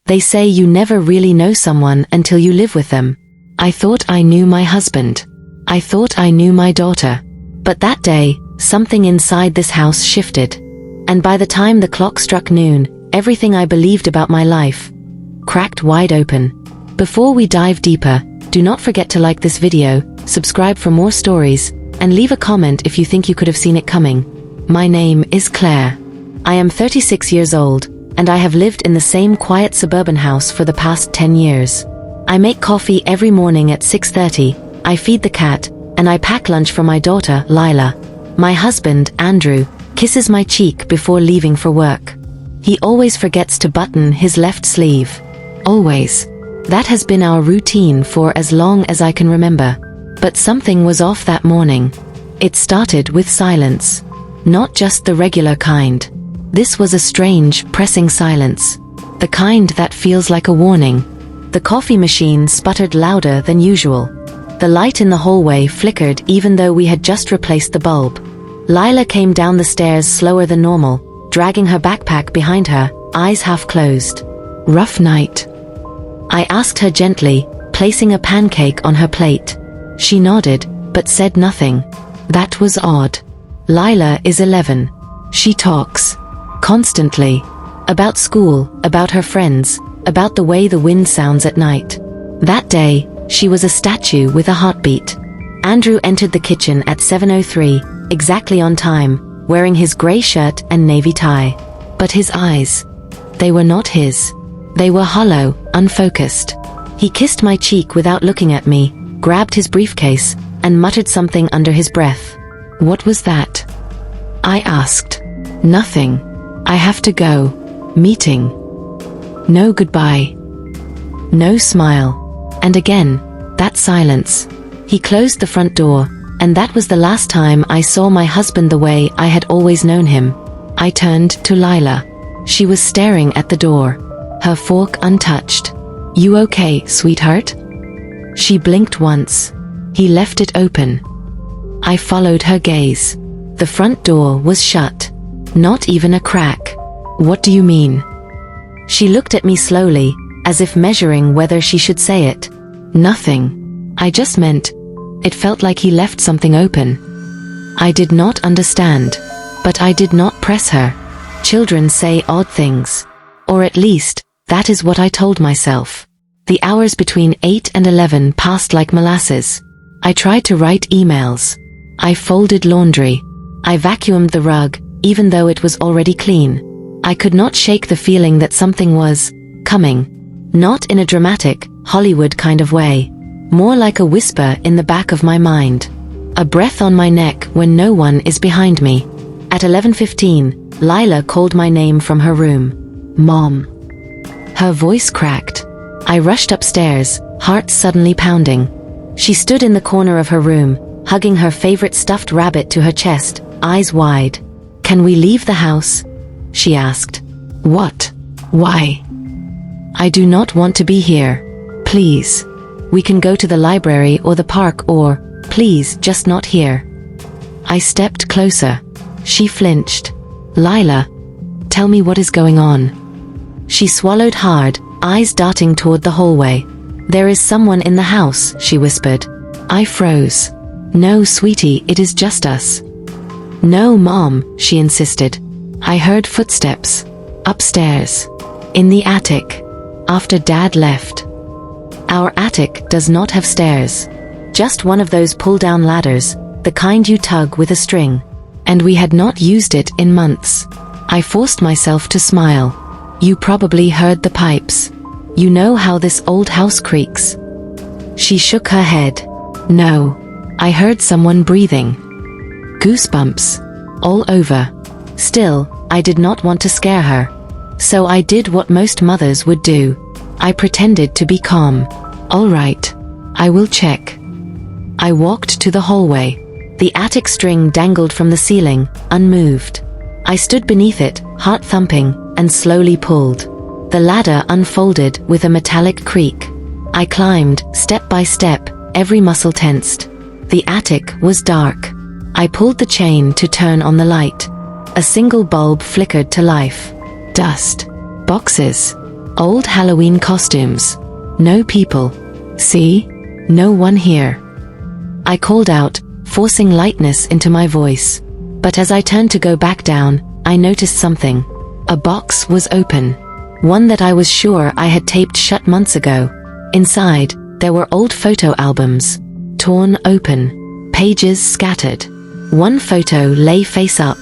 They say you never really know someone until you live with them. I thought I knew my husband. I thought I knew my daughter. But that day, something inside this house shifted. And by the time the clock struck noon, everything I believed about my life cracked wide open. Before we dive deeper, do not forget to like this video, subscribe for more stories, and leave a comment if you think you could have seen it coming. My name is Claire. I am 36 years old, and I have lived in the same quiet suburban house for the past 10 years. I make coffee every morning at 6:30, I feed the cat, and I pack lunch for my daughter, Lila. My husband, Andrew, kisses my cheek before leaving for work. He always forgets to button his left sleeve. Always. That has been our routine for as long as I can remember. But something was off that morning. It started with silence. Not just the regular kind. This was a strange, pressing silence. The kind that feels like a warning. The coffee machine sputtered louder than usual. The light in the hallway flickered even though we had just replaced the bulb. Lila came down the stairs slower than normal, dragging her backpack behind her, eyes half closed. Rough night. I asked her gently, placing a pancake on her plate. She nodded, but said nothing. That was odd. Lila is 11. She talks. Constantly. About school, about her friends, about the way the wind sounds at night. That day, she was a statue with a heartbeat. Andrew entered the kitchen at 7:03, exactly on time, wearing his grey shirt and navy tie. But his eyes, they were not his. They were hollow, unfocused. He kissed my cheek without looking at me, grabbed his briefcase, and muttered something under his breath. What was that? I asked. Nothing. I have to go. Meeting. No goodbye. No smile. And again, that silence. He closed the front door, and that was the last time I saw my husband the way I had always known him. I turned to Lila. She was staring at the door, her fork untouched. You okay, sweetheart? She blinked once. He left it open. I followed her gaze. The front door was shut. Not even a crack. What do you mean? She looked at me slowly, as if measuring whether she should say it. Nothing. I just meant, it felt like he left something open. I did not understand, but I did not press her. Children say odd things. Or at least, that is what I told myself. The hours between 8 and 11 passed like molasses. I tried to write emails. I folded laundry. I vacuumed the rug, even though it was already clean. I could not shake the feeling that something was coming. Not in a dramatic, Hollywood kind of way. More like a whisper in the back of my mind. A breath on my neck when no one is behind me. At 11:15, Lila called my name from her room. Mom. Her voice cracked. I rushed upstairs, heart suddenly pounding. She stood in the corner of her room, hugging her favorite stuffed rabbit to her chest, eyes wide. Can we leave the house? She asked. What? Why? I do not want to be here. Please. We can go to the library or the park or, please, just not here. I stepped closer. She flinched. Lila, tell me what is going on. She swallowed hard, eyes darting toward the hallway. There is someone in the house, she whispered. I froze. No, sweetie, it is just us. No, Mom, she insisted. I heard footsteps. Upstairs. In the attic. After Dad left. Our attic does not have stairs. Just one of those pull-down ladders, the kind you tug with a string. And we had not used it in months. I forced myself to smile. You probably heard the pipes. You know how this old house creaks. She shook her head. No. I heard someone breathing. Goosebumps. All over. Still, I did not want to scare her. So I did what most mothers would do. I pretended to be calm. All right. I will check. I walked to the hallway. The attic string dangled from the ceiling, unmoved. I stood beneath it, heart thumping, and slowly pulled. The ladder unfolded with a metallic creak. I climbed, step by step, every muscle tensed. The attic was dark. I pulled the chain to turn on the light. A single bulb flickered to life. Dust. Boxes. Old Halloween costumes. No people. See? No one here. I called out, forcing lightness into my voice. But as I turned to go back down, I noticed something. A box was open. One that I was sure I had taped shut months ago. Inside, there were old photo albums. Torn open. Pages scattered. One photo lay face up.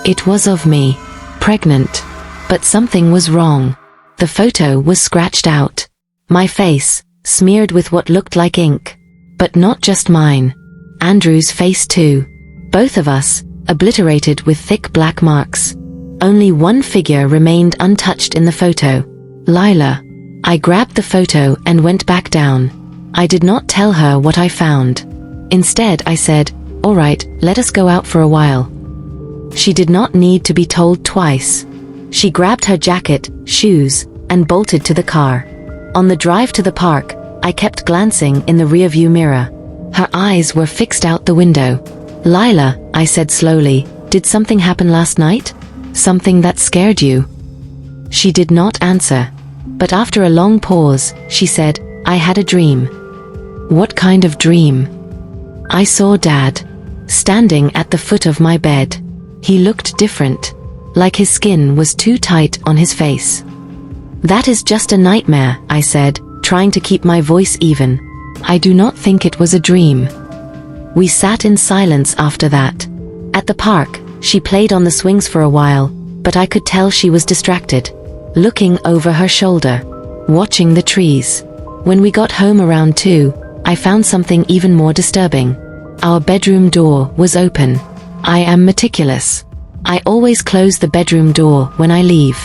It was of me. Pregnant. But something was wrong. The photo was scratched out. My face, smeared with what looked like ink. But not just mine. Andrew's face too. Both of us, obliterated with thick black marks. Only one figure remained untouched in the photo. Lila. I grabbed the photo and went back down. I did not tell her what I found. Instead, I said, "All right, let us go out for a while." She did not need to be told twice. She grabbed her jacket, shoes, and bolted to the car. On the drive to the park, I kept glancing in the rearview mirror. Her eyes were fixed out the window. "Lila," I said slowly, "did something happen last night? Something that scared you?" She did not answer. But after a long pause, she said, "I had a dream." "What kind of dream?" I saw Dad, standing at the foot of my bed. He looked different, like his skin was too tight on his face. "That is just a nightmare," I said, trying to keep my voice even. "I do not think it was a dream." We sat in silence after that. At the park, she played on the swings for a while, but I could tell she was distracted, looking over her shoulder, watching the trees. When we got home around 2, I found something even more disturbing. Our bedroom door was open. I am meticulous. I always close the bedroom door when I leave.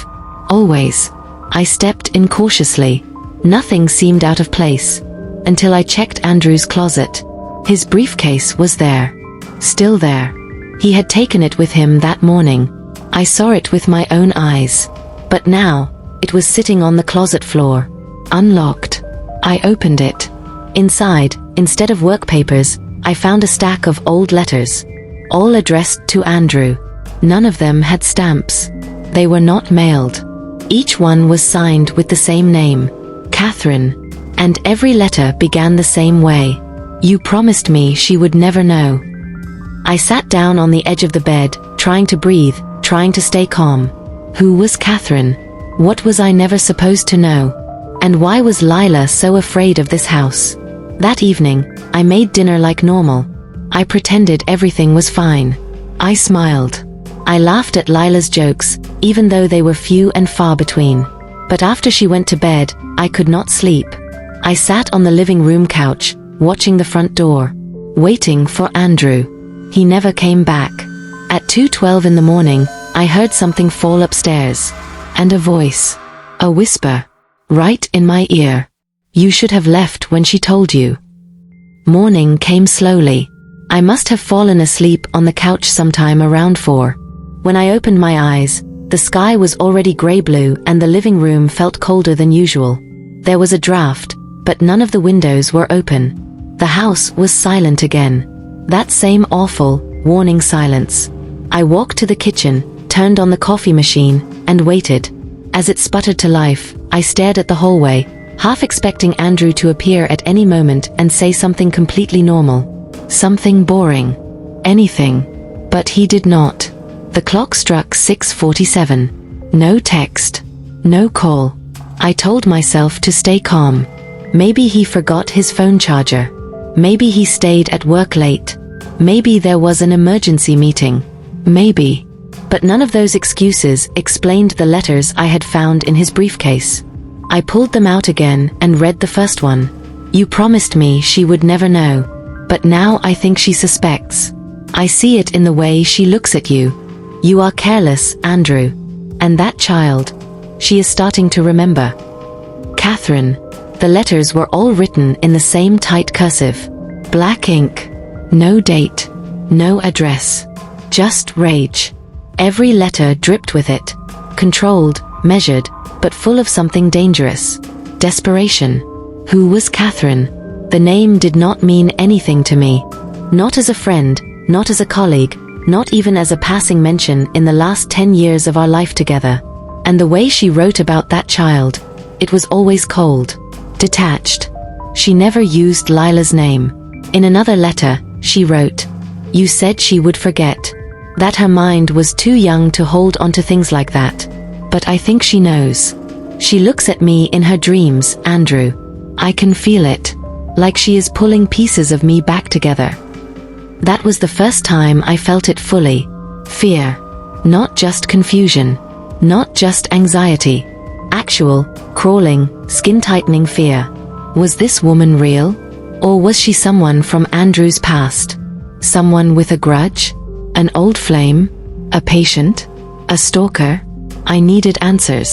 Always. I stepped in cautiously. Nothing seemed out of place. Until I checked Andrew's closet. His briefcase was there. Still there. He had taken it with him that morning. I saw it with my own eyes. But now, it was sitting on the closet floor. Unlocked. I opened it. Inside, instead of work papers, I found a stack of old letters. All addressed to Andrew. None of them had stamps. They were not mailed. Each one was signed with the same name. Catherine. And every letter began the same way. "You promised me she would never know." I sat down on the edge of the bed, trying to breathe, trying to stay calm. Who was Catherine? What was I never supposed to know? And why was Lila so afraid of this house? That evening, I made dinner like normal. I pretended everything was fine. I smiled. I laughed at Lila's jokes, even though they were few and far between. But after she went to bed, I could not sleep. I sat on the living room couch, watching the front door, waiting for Andrew. He never came back. At 2:12 in the morning, I heard something fall upstairs. And a voice. A whisper. Right in my ear. "You should have left when she told you." Morning came slowly. I must have fallen asleep on the couch sometime around 4. When I opened my eyes, the sky was already grey-blue and the living room felt colder than usual. There was a draft, but none of the windows were open. The house was silent again. That same awful, warning silence. I walked to the kitchen, turned on the coffee machine, and waited. As it sputtered to life, I stared at the hallway, half expecting Andrew to appear at any moment and say something completely normal. Something boring. Anything. But he did not. The clock struck 6:47. No text. No call. I told myself to stay calm. Maybe he forgot his phone charger. Maybe he stayed at work late. Maybe there was an emergency meeting. Maybe. But none of those excuses explained the letters I had found in his briefcase. I pulled them out again and read the first one. "You promised me she would never know. But now I think she suspects. I see it in the way she looks at you. You are careless, Andrew. And that child. She is starting to remember. Catherine." The letters were all written in the same tight cursive. Black ink. No date. No address. Just rage. Every letter dripped with it. Controlled, measured, but full of something dangerous. Desperation. Who was Catherine? The name did not mean anything to me. Not as a friend, not as a colleague, not even as a passing mention in the last 10 years of our life together. And the way she wrote about that child. It was always cold, detached. She never used Lila's name. In another letter, she wrote, "You said she would forget. That her mind was too young to hold on to things like that. But I think she knows. She looks at me in her dreams, Andrew. I can feel it. Like she is pulling pieces of me back together." That was the first time I felt it fully. Fear. Not just confusion. Not just anxiety. Actual, crawling, skin-tightening fear. Was this woman real? Or was she someone from Andrew's past? Someone with a grudge? An old flame? A patient? A stalker? I needed answers.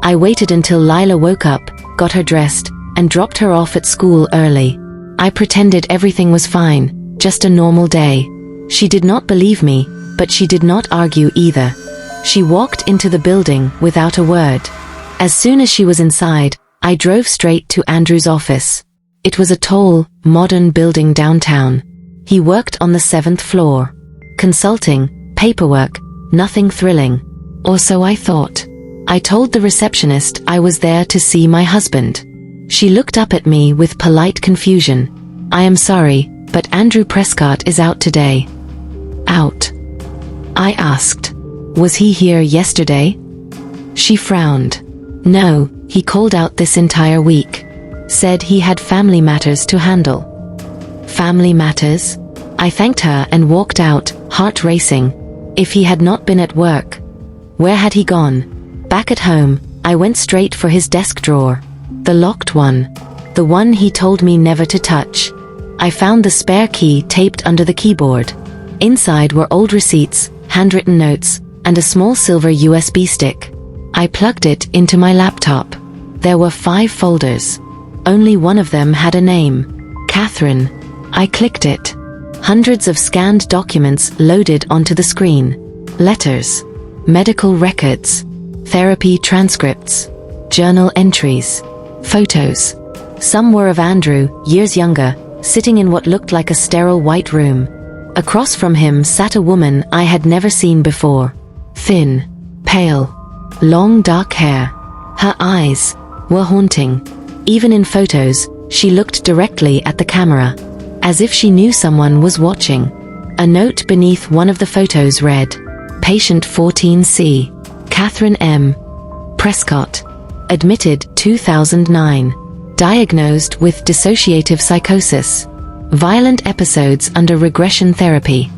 I waited until Lila woke up, got her dressed, and dropped her off at school early. I pretended everything was fine, just a normal day. She did not believe me, but she did not argue either. She walked into the building without a word. As soon as she was inside, I drove straight to Andrew's office. It was a tall, modern building downtown. He worked on the 7th floor. Consulting, paperwork, nothing thrilling. Or so I thought. I told the receptionist I was there to see my husband. She looked up at me with polite confusion. "I am sorry, but Andrew Prescott is out today." Out? I asked. "Was he here yesterday?" She frowned. "No, he called out this entire week. Said he had family matters to handle." Family matters? I thanked her and walked out, heart racing. If he had not been at work, where had he gone? Back at home, I went straight for his desk drawer. The locked one. The one he told me never to touch. I found the spare key taped under the keyboard. Inside were old receipts, handwritten notes, and a small silver USB stick. I plugged it into my laptop. There were 5 folders. Only one of them had a name. Catherine. I clicked it. Hundreds of scanned documents loaded onto the screen. Letters. Medical records. Therapy transcripts. Journal entries. Photos. Some were of Andrew, years younger, sitting in what looked like a sterile white room. Across from him sat a woman I had never seen before. Thin. Pale. Long dark hair. Her eyes were haunting. Even in photos, she looked directly at the camera, as if she knew someone was watching. A note beneath one of the photos read, "Patient 14C, Catherine M. Prescott, admitted 2009, diagnosed with dissociative psychosis, violent episodes under regression therapy."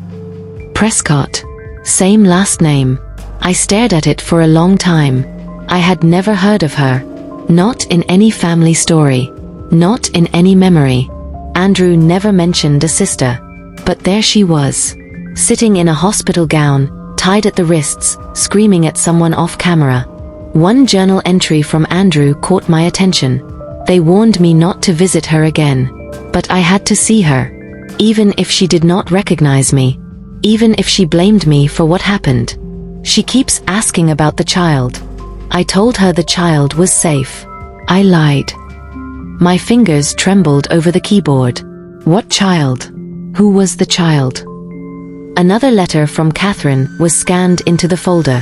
Prescott. Same last name. I stared at it for a long time. I had never heard of her. Not in any family story. Not in any memory. Andrew never mentioned a sister. But there she was. Sitting in a hospital gown, tied at the wrists, screaming at someone off camera. One journal entry from Andrew caught my attention. They warned me not to visit her again. But I had to see her. Even if she did not recognize me. Even if she blamed me for what happened. She keeps asking about the child. I told her the child was safe. I lied. My fingers trembled over the keyboard. What child? Who was the child? Another letter from Catherine was scanned into the folder.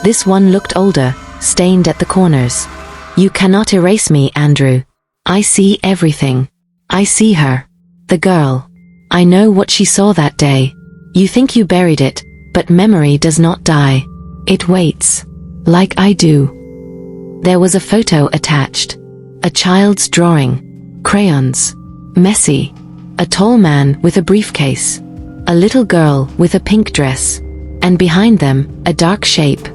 This one looked older, stained at the corners. "You cannot erase me, Andrew. I see everything. I see her. The girl. I know what she saw that day. You think you buried it, but memory does not die. It waits. Like I do." There was a photo attached. A child's drawing. Crayons. Messy. A tall man with a briefcase. A little girl with a pink dress. And behind them, a dark shape.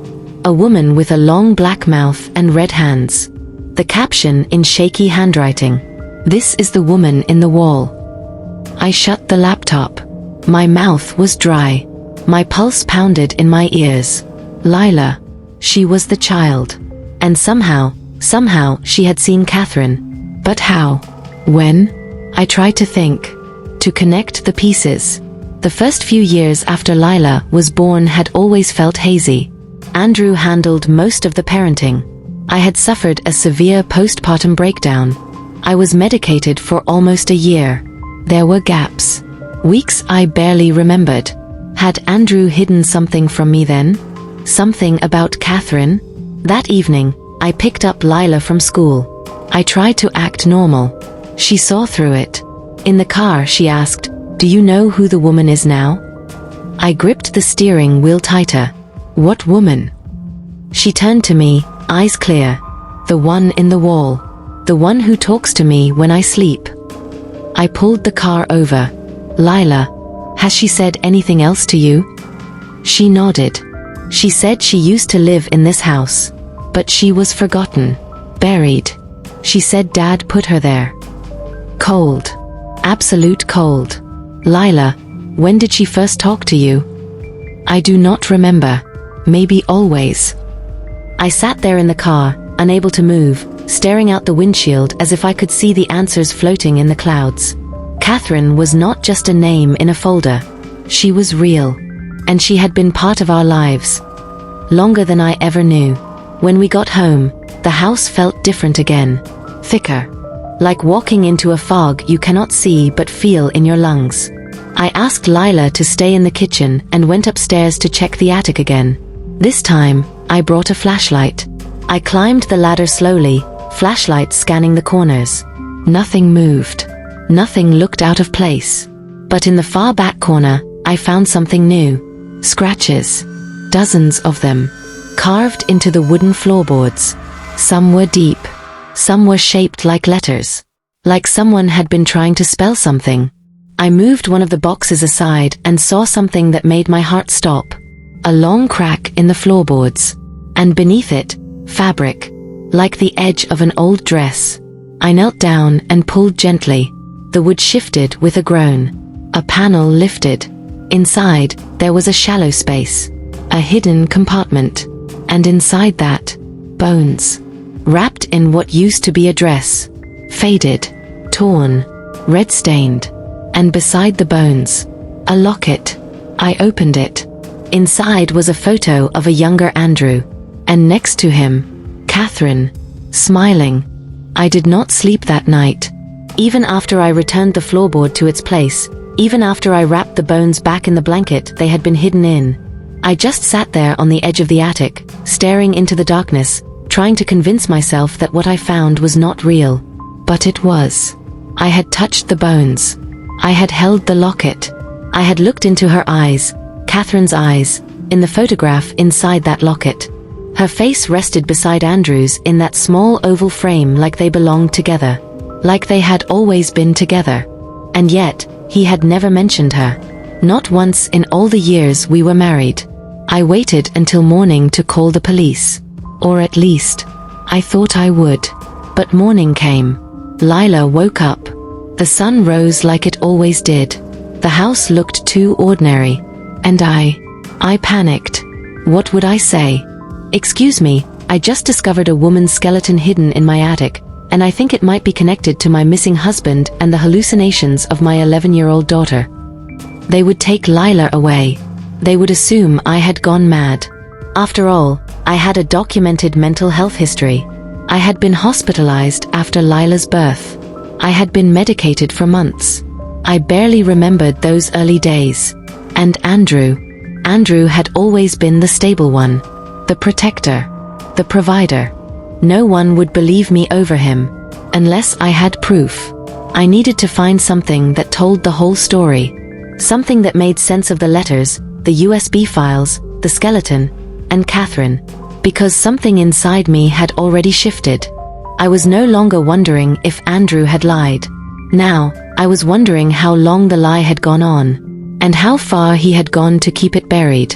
A woman with a long black mouth and red hands. The caption in shaky handwriting. "This is the woman in the wall." I shut the laptop. My mouth was dry. My pulse pounded in my ears. Lila. She was the child. And somehow she had seen Catherine. But how? When? I tried to think. To connect the pieces. The first few years after Lila was born had always felt hazy. Andrew handled most of the parenting. I had suffered a severe postpartum breakdown. I was medicated for almost a year. There were gaps. Weeks I barely remembered. Had Andrew hidden something from me then? Something about Catherine? That evening, I picked up Lila from school. I tried to act normal. She saw through it. In the car, she asked, "Do you know who the woman is now?" I gripped the steering wheel tighter. "What woman?" She turned to me, eyes clear. "The one in the wall. The one who talks to me when I sleep." I pulled the car over. "Lila, has she said anything else to you?" She nodded. "She said she used to live in this house. But she was forgotten. Buried. She said Dad put her there." Cold. Absolute cold. "Lila, when did she first talk to you?" "I do not remember. Maybe always." I sat there in the car, unable to move, staring out the windshield as if I could see the answers floating in the clouds. Catherine was not just a name in a folder. She was real. And she had been part of our lives. Longer than I ever knew. When we got home, the house felt different again. Thicker. Like walking into a fog you cannot see but feel in your lungs. I asked Lila to stay in the kitchen and went upstairs to check the attic again. This time, I brought a flashlight. I climbed the ladder slowly, flashlight scanning the corners. Nothing moved. Nothing looked out of place. But in the far back corner, I found something new. Scratches. Dozens of them. Carved into the wooden floorboards. Some were deep. Some were shaped like letters. Like someone had been trying to spell something. I moved one of the boxes aside and saw something that made my heart stop. A long crack in the floorboards. And beneath it, fabric. Like the edge of an old dress. I knelt down and pulled gently. The wood shifted with a groan. A panel lifted. Inside, there was a shallow space. A hidden compartment. And inside that, bones. Wrapped in what used to be a dress. Faded. Torn. Red-stained. And beside the bones, a locket. I opened it. Inside was a photo of a younger Andrew. And next to him, Catherine, smiling. I did not sleep that night. Even after I returned the floorboard to its place, even after I wrapped the bones back in the blanket they had been hidden in, I just sat there on the edge of the attic, staring into the darkness, trying to convince myself that what I found was not real. But it was. I had touched the bones. I had held the locket. I had looked into her eyes, Catherine's eyes, in the photograph inside that locket. Her face rested beside Andrew's in that small oval frame like they belonged together. Like they had always been together. And yet, he had never mentioned her. Not once in all the years we were married. I waited until morning to call the police. Or at least, I thought I would. But morning came. Lila woke up. The sun rose like it always did. The house looked too ordinary. And I panicked. What would I say? "Excuse me, I just discovered a woman's skeleton hidden in my attic, and I think it might be connected to my missing husband and the hallucinations of my 11-year-old daughter." They would take Lila away. They would assume I had gone mad. After all, I had a documented mental health history. I had been hospitalized after Lila's birth. I had been medicated for months. I barely remembered those early days. And Andrew had always been the stable one. The protector. The provider. No one would believe me over him. Unless I had proof. I needed to find something that told the whole story. Something that made sense of the letters, the USB files, the skeleton, and Catherine. Because something inside me had already shifted. I was no longer wondering if Andrew had lied. Now, I was wondering how long the lie had gone on. And how far he had gone to keep it buried.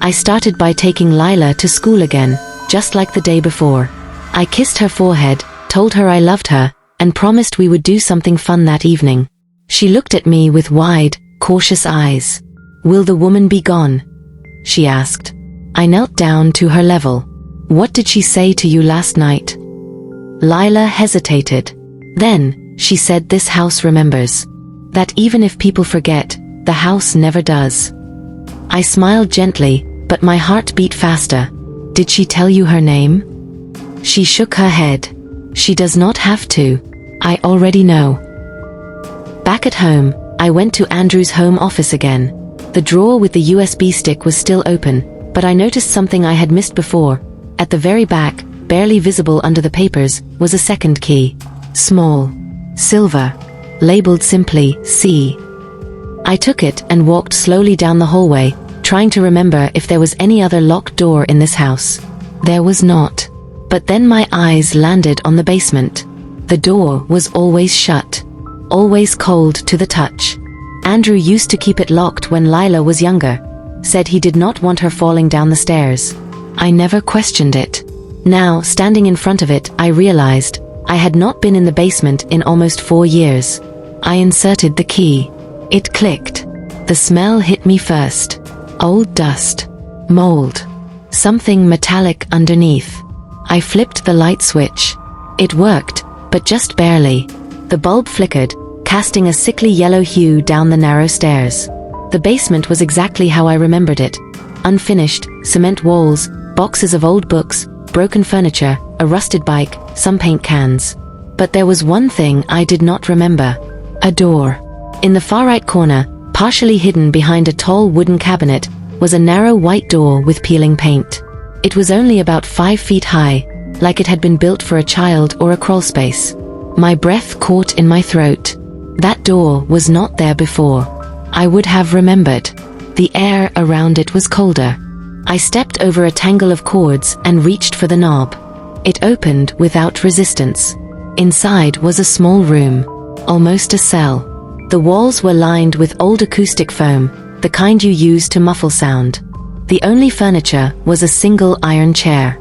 I started by taking Lila to school again, just like the day before. I kissed her forehead, told her I loved her, and promised we would do something fun that evening. She looked at me with wide, cautious eyes. "Will the woman be gone?" she asked. I knelt down to her level. "What did she say to you last night?" Lila hesitated. Then, she said this house remembers. That even if people forget, the house never does. I smiled gently, but my heart beat faster. "Did she tell you her name?" She shook her head. "She does not have to. I already know." Back at home, I went to Andrew's home office again. The drawer with the USB stick was still open, but I noticed something I had missed before. At the very back, barely visible under the papers, was a second key. Small. Silver. Labeled simply, C. I took it and walked slowly down the hallway, trying to remember if there was any other locked door in this house. There was not. But then my eyes landed on the basement. The door was always shut. Always cold to the touch. Andrew used to keep it locked when Lila was younger. Said he did not want her falling down the stairs. I never questioned it. Now, standing in front of it, I realized I had not been in the basement in almost 4 years. I inserted the key. It clicked. The smell hit me first. Old dust. Mold. Something metallic underneath. I flipped the light switch. It worked, but just barely. The bulb flickered, casting a sickly yellow hue down the narrow stairs. The basement was exactly how I remembered it. Unfinished, cement walls, boxes of old books, broken furniture, a rusted bike, some paint cans. But there was one thing I did not remember. A door. In the far right corner, partially hidden behind a tall wooden cabinet, was a narrow white door with peeling paint. It was only about 5 feet high, like it had been built for a child or a crawlspace. My breath caught in my throat. That door was not there before. I would have remembered. The air around it was colder. I stepped over a tangle of cords and reached for the knob. It opened without resistance. Inside was a small room, almost a cell. The walls were lined with old acoustic foam, the kind you use to muffle sound. The only furniture was a single iron chair,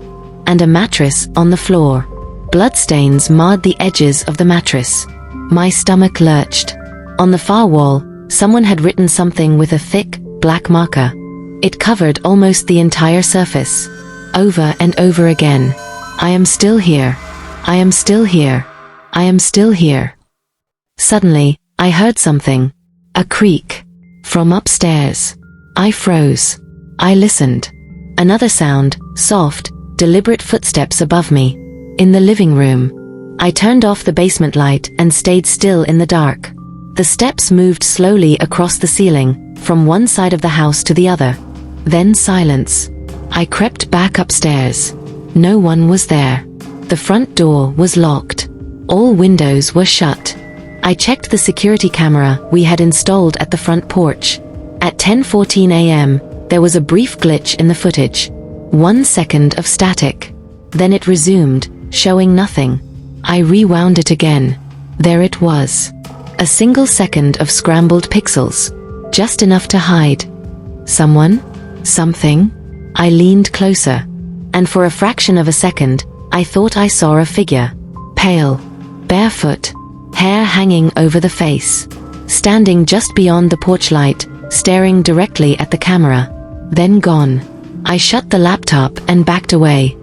and a mattress on the floor. Bloodstains marred the edges of the mattress. My stomach lurched. On the far wall, someone had written something with a thick, black marker. It covered almost the entire surface. Over and over again. I am still here. I am still here. I am still here. Suddenly, I heard something. A creak. From upstairs. I froze. I listened. Another sound, soft, deliberate footsteps above me. In the living room. I turned off the basement light and stayed still in the dark. The steps moved slowly across the ceiling, from one side of the house to the other. Then silence. I crept back upstairs. No one was there. The front door was locked. All windows were shut. I checked the security camera we had installed at the front porch. At 10:14 a.m., there was a brief glitch in the footage. 1 second of static. Then it resumed, showing nothing. I rewound it again. There it was. A single second of scrambled pixels. Just enough to hide. Someone? Something? I leaned closer. And for a fraction of a second, I thought I saw a figure. Pale. Barefoot. Hair hanging over the face. Standing just beyond the porch light, staring directly at the camera. Then gone. I shut the laptop and backed away.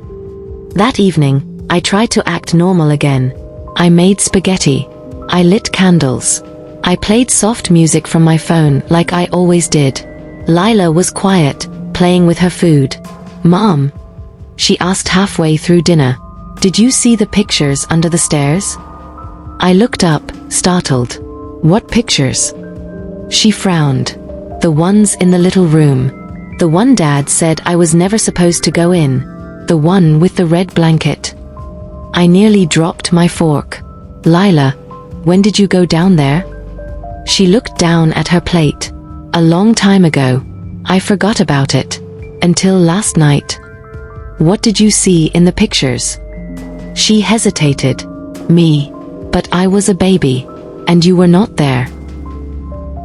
That evening, I tried to act normal again. I made spaghetti. I lit candles. I played soft music from my phone like I always did. Lila was quiet, playing with her food. "Mom," she asked halfway through dinner, "did you see the pictures under the stairs?" I looked up, startled. "What pictures?" She frowned. "The ones in the little room. The one Dad said I was never supposed to go in. The one with the red blanket." I nearly dropped my fork. "Lila, when did you go down there?" She looked down at her plate. "A long time ago. I forgot about it. Until last night." "What did you see in the pictures?" She hesitated. "Me. But I was a baby. And you were not there."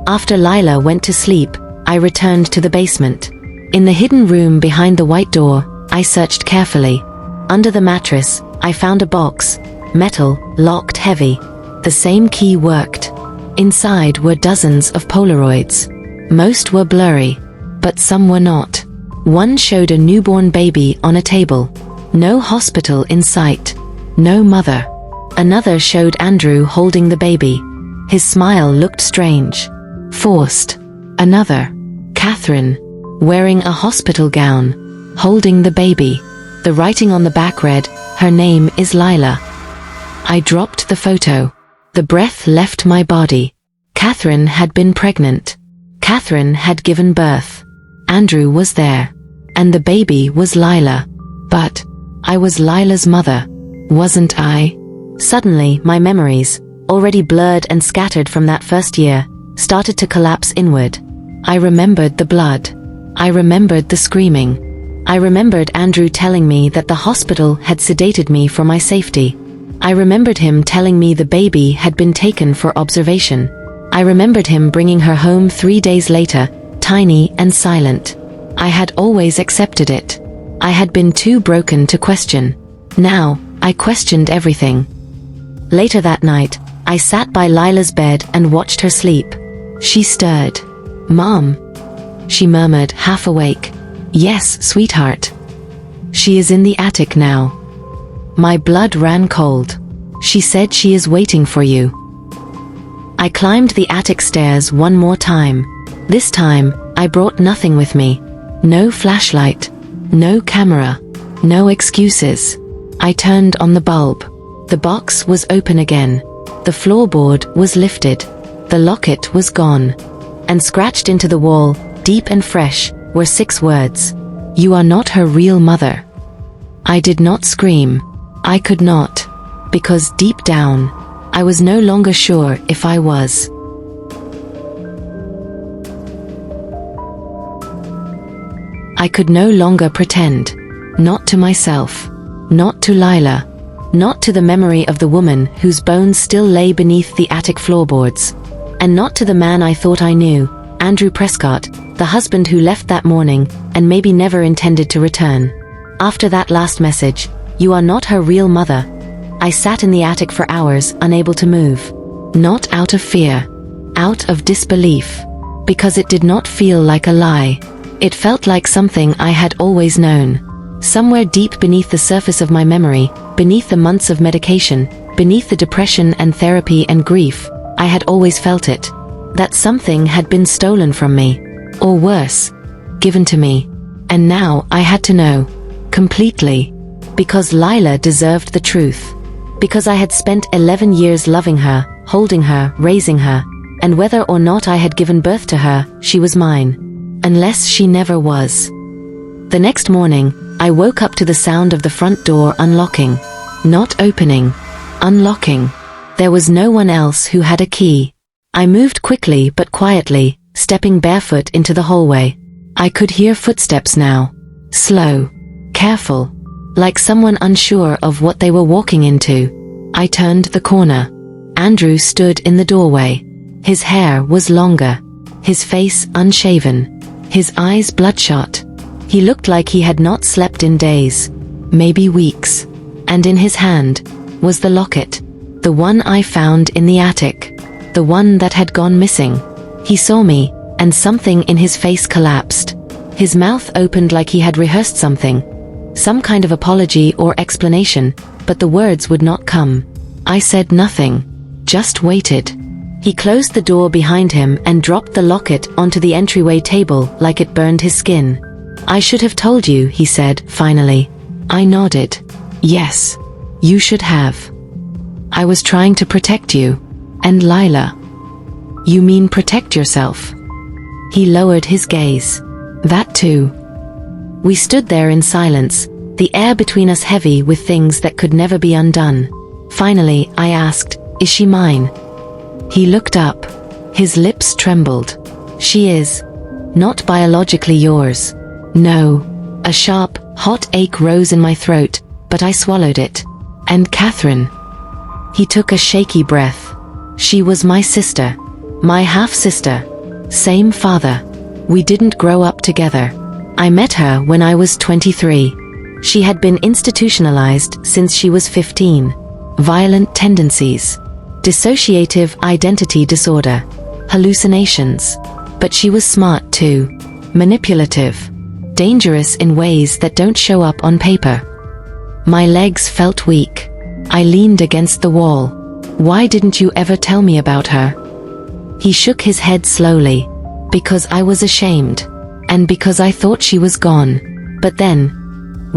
After Lila went to sleep, I returned to the basement. In the hidden room behind the white door, I searched carefully. Under the mattress, I found a box. Metal, locked heavy. The same key worked. Inside were dozens of Polaroids. Most were blurry, but some were not. One showed a newborn baby on a table. No hospital in sight. No mother. Another showed Andrew holding the baby. His smile looked strange. Forced. Another. Catherine, wearing a hospital gown, holding the baby. The writing on the back read, "Her name is Lila." I dropped the photo. The breath left my body. Catherine had been pregnant. Catherine had given birth. Andrew was there. And the baby was Lila. But I was Lila's mother, wasn't I? Suddenly, my memories, already blurred and scattered from that first year, started to collapse inward. I remembered the blood. I remembered the screaming. I remembered Andrew telling me that the hospital had sedated me for my safety. I remembered him telling me the baby had been taken for observation. I remembered him bringing her home 3 days later, tiny and silent. I had always accepted it. I had been too broken to question. Now, I questioned everything. Later that night, I sat by Lila's bed and watched her sleep. She stirred. "Mom," she murmured, half awake. "Yes, sweetheart. She is in the attic now." My blood ran cold. "She said she is waiting for you." I climbed the attic stairs one more time. This time, I brought nothing with me. No flashlight. No camera. No excuses. I turned on the bulb. The box was open again. The floorboard was lifted. The locket was gone. And scratched into the wall, deep and fresh, were 6 words. "You are not her real mother." I did not scream. I could not. Because deep down, I was no longer sure if I was. I could no longer pretend. Not to myself. Not to Lila. Not to the memory of the woman whose bones still lay beneath the attic floorboards. And not to the man I thought I knew, Andrew Prescott, the husband who left that morning and maybe never intended to return. After that last message, "You are not her real mother," I sat in the attic for hours, unable to move. Not out of fear. Out of disbelief. Because it did not feel like a lie. It felt like something I had always known. Somewhere deep beneath the surface of my memory, beneath the months of medication, beneath the depression and therapy and grief, I had always felt it. That something had been stolen from me. Or worse, given to me. And now I had to know. Completely. Because Lila deserved the truth. Because I had spent 11 years loving her, holding her, raising her, and whether or not I had given birth to her, she was mine. Unless she never was. The next morning, I woke up to the sound of the front door unlocking. Not opening. Unlocking. There was no one else who had a key. I moved quickly but quietly, stepping barefoot into the hallway. I could hear footsteps now. Slow. Careful. Like someone unsure of what they were walking into. I turned the corner. Andrew stood in the doorway. His hair was longer. His face unshaven. His eyes bloodshot. He looked like he had not slept in days. Maybe weeks. And in his hand was the locket. The one I found in the attic. The one that had gone missing. He saw me, and something in his face collapsed. His mouth opened like he had rehearsed something. Some kind of apology or explanation, but the words would not come. I said nothing. Just waited. He closed the door behind him and dropped the locket onto the entryway table like it burned his skin. "I should have told you," he said, finally. I nodded. "Yes. You should have. I was trying to protect you. And Lila." "You mean protect yourself?" He lowered his gaze. "That too." We stood there in silence, the air between us heavy with things that could never be undone. Finally, I asked, "Is she mine?" He looked up. His lips trembled. "She is. Not biologically yours." "No." A sharp, hot ache rose in my throat, but I swallowed it. "And Catherine?" He took a shaky breath. "She was my sister. My half-sister. Same father. We didn't grow up together. I met her when I was 23. She had been institutionalized since she was 15. Violent tendencies. Dissociative identity disorder. Hallucinations. But she was smart too. Manipulative. Dangerous in ways that don't show up on paper. My legs felt weak. I leaned against the wall. "Why didn't you ever tell me about her?" He shook his head slowly. "Because I was ashamed. And because I thought she was gone. But then,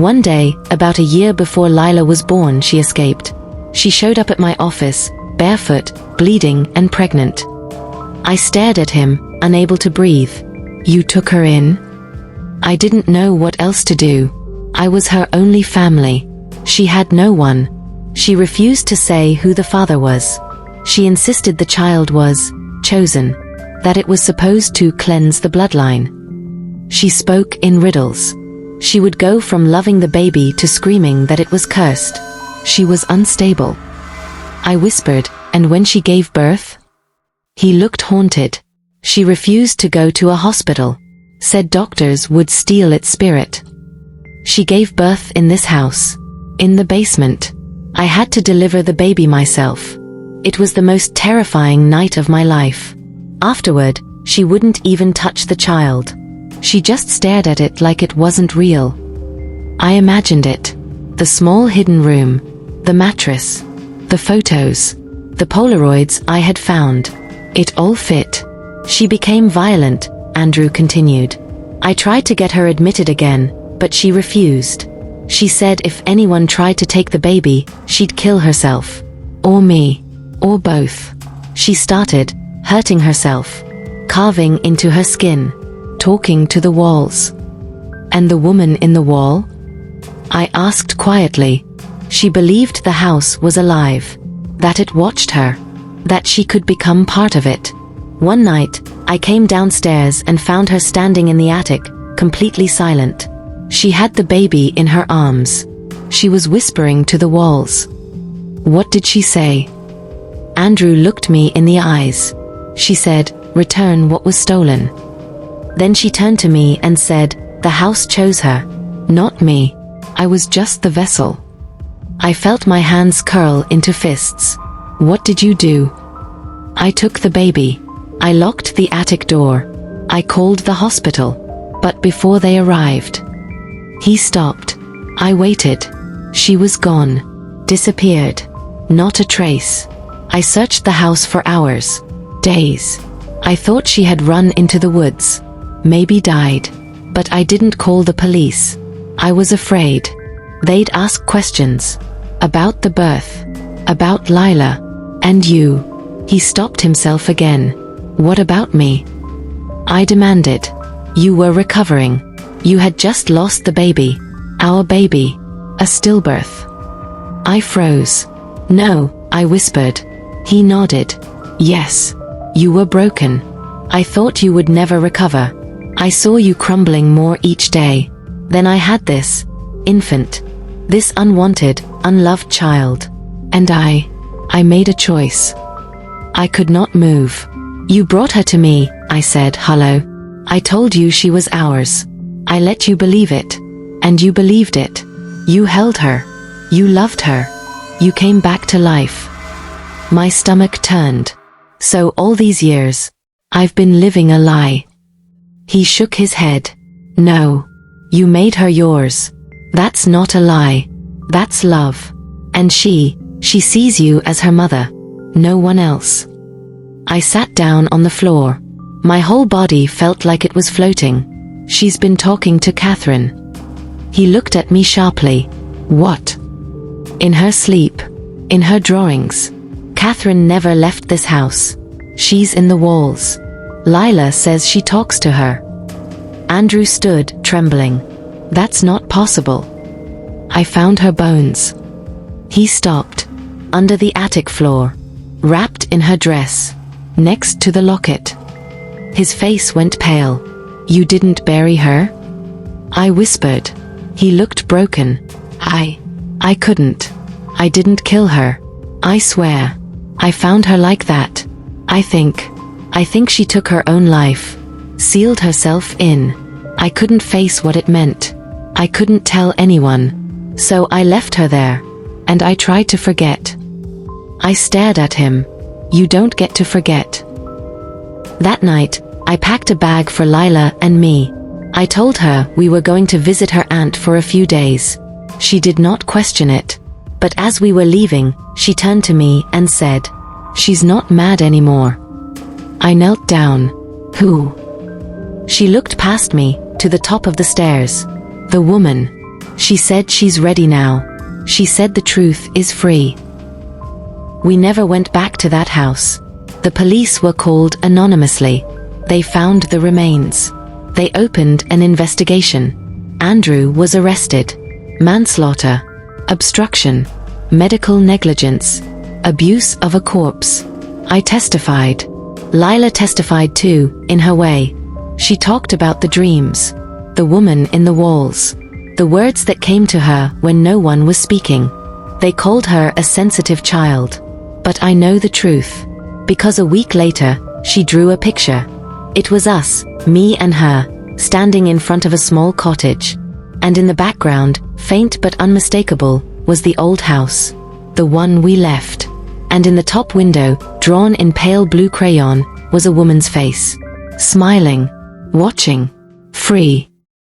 one day, about a year before Lila was born, she escaped. She showed up at my office, barefoot, bleeding and pregnant." I stared at him, unable to breathe. "You took her in?" I didn't know what else to do. I was her only family. She had no one. She refused to say who the father was. She insisted the child was chosen, that it was supposed to cleanse the bloodline. She spoke in riddles. She would go from loving the baby to screaming that it was cursed. She was unstable. I whispered, "And when she gave birth?" He looked haunted. She refused to go to a hospital. Said doctors would steal its spirit. She gave birth in this house. In the basement. I had to deliver the baby myself. It was the most terrifying night of my life. Afterward, she wouldn't even touch the child. She just stared at it like it wasn't real. I imagined it. The small hidden room. The mattress. The photos. The Polaroids I had found. It all fit. She became violent, Andrew continued. I tried to get her admitted again, but she refused. She said if anyone tried to take the baby, she'd kill herself. Or me. Or both. She started hurting herself. Carving into her skin. Talking to the walls. And the woman in the wall? I asked quietly. She believed the house was alive. That it watched her. That she could become part of it. One night, I came downstairs and found her standing in the attic, completely silent. She had the baby in her arms. She was whispering to the walls. What did she say? Andrew looked me in the eyes. She said, "Return what was stolen." Then she turned to me and said, "The house chose her. Not me. I was just the vessel." I felt my hands curl into fists. What did you do? I took the baby. I locked the attic door. I called the hospital. But before they arrived. He stopped. I waited. She was gone. Disappeared. Not a trace. I searched the house for hours. Days. I thought she had run into the woods. Maybe died. But I didn't call the police. I was afraid. They'd ask questions. About the birth. About Lila. And you. He stopped himself again. What about me? I demanded. You were recovering. You had just lost the baby. Our baby. A stillbirth. I froze. No, I whispered. He nodded. Yes. You were broken. I thought you would never recover. I saw you crumbling more each day. Then I had this infant. This unwanted, unloved child. And I made a choice. I could not move. You brought her to me, I said, hollow. I told you she was ours. I let you believe it. And you believed it. You held her. You loved her. You came back to life. My stomach turned. So all these years, I've been living a lie. He shook his head. No. You made her yours. That's not a lie. That's love. And she sees you as her mother. No one else. I sat down on the floor. My whole body felt like it was floating. She's been talking to Catherine. He looked at me sharply. What? In her sleep. In her drawings. Catherine never left this house. She's in the walls. Lila says she talks to her. Andrew stood, trembling. That's not possible. I found her bones. He stopped. Under the attic floor. Wrapped in her dress. Next to the locket. His face went pale. You didn't bury her? I whispered. He looked broken. I couldn't. I didn't kill her. I swear. I found her like that. I think she took her own life. Sealed herself in. I couldn't face what it meant. I couldn't tell anyone. So I left her there. And I tried to forget. I stared at him. You don't get to forget. That night, I packed a bag for Lila and me. I told her we were going to visit her aunt for a few days. She did not question it. But as we were leaving, she turned to me and said, "She's not mad anymore." I knelt down. Who? She looked past me, to the top of the stairs. The woman. She said she's ready now. She said the truth is free. We never went back to that house. The police were called anonymously. They found the remains. They opened an investigation. Andrew was arrested. Manslaughter. obstruction, medical negligence, abuse of a corpse. I testified. Lila testified too, in her way. She talked about the dreams, the woman in the walls, the words that came to her when no one was speaking. They called her a sensitive child. But I know the truth. Because a week later, she drew a picture. It was us, me and her, standing in front of a small cottage. And in the background, faint but unmistakable, was the old house. The one we left. And in the top window, drawn in pale blue crayon, was a woman's face. Smiling. Watching. Free.